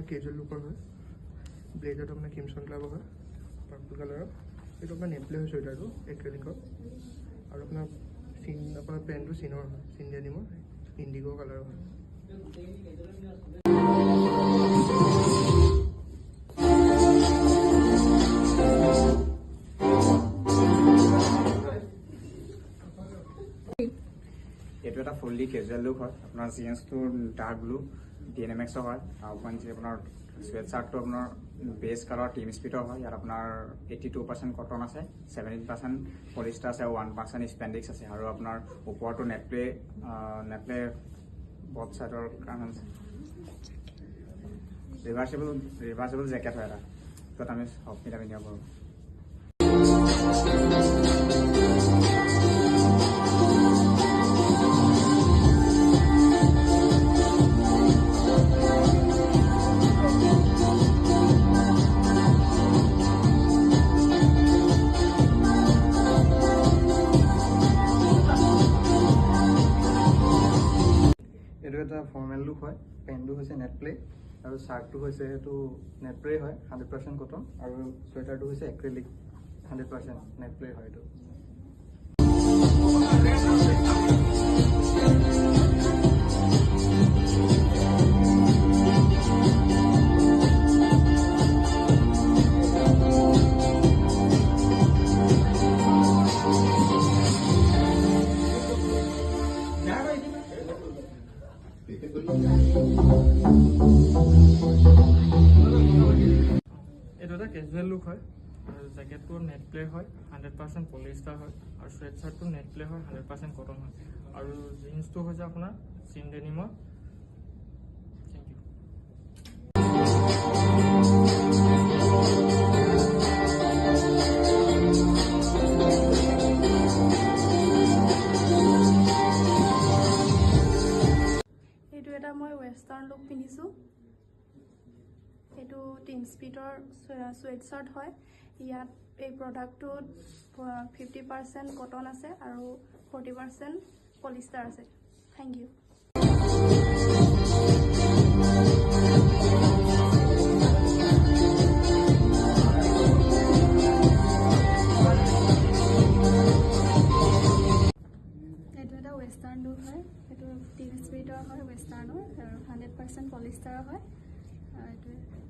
আপোনাৰ কেজুৱেল লুকৰ হয়। ব্লেজাৰটো আপোনাৰ কিমছন ক্লাবৰ হয়, পাৰ্পল কালাৰৰ। এইটো আপোনাৰ নেমপ্লে হয় চুৱেটাৰটো এক্ৰেলিকৰ। আৰু আপোনাৰ পেণ্টটো চিনৰ হয়, চিন ডেনিমৰ ইণ্ডিগ' কালাৰৰ হয়। এইটো এটা ফুল্লি কেজুৱেল লুক হয়। আপোনাৰ জিন্সটো ডাৰ্ক ব্লু DNMX হয়। আৰু আপোনাৰ চুৱেট চাৰ্টটো আপোনাৰ বেজ কালাৰ টিম স্পিডৰ হয়। ইয়াত আপোনাৰ 82% কটন আছে, 17% পলিষ্টাৰ আছে, 1% স্পেণ্ডিক্স আছে। আৰু আপোনাৰ ওপৰতো নেটপ্লে বথ চাইডৰ কাৰণে আছে। ৰিভাৰ্চেবল জেকেট হয় এটা, য'ত আমি সবকেইটা পিন্ধিব পাৰোঁ। এইটো এটা ফৰ্মেল লুক হয়। পেণ্টটো হৈছে নেটপ্লে আৰু চাৰ্টটো হৈছে এইটো নেটপ্লে হয়, 100% কটন। আৰু চুৱেটাৰটো হৈছে এক্ৰেলিক, 100% নেটপ্লে হয় এইটো। এইটো এটা কেজুৱেল লুক হয়। আৰু জেকেটটো নেটপ্লে হয়, 100% পলিষ্টাৰ হয়। আৰু চুৱেট চাৰ্টটো নেটপ্লে হয়, 100% কটন হয়। আৰু জিন্সটো হৈছে আপোনাৰ চিন ডেনিমৰ। Thank you. এইটো এটা মই ৱেষ্টাৰ্ণ লুক পিন্ধিছোঁ। এইটো টিম স্পিডৰ চুৱেট চাৰ্ট হয়। ইয়াত এই প্ৰডাক্টটোত 50% কটন আছে আৰু 40% পলিষ্টাৰ আছে। Thank you. এইটো এটা ৱেষ্টাৰ্ণ লুক হয়। এইটো টিম স্পিডৰ হয়, ৱেষ্টাৰ্ণৰ আৰু 100% পলিষ্টাৰৰ হয়। এইটোৱে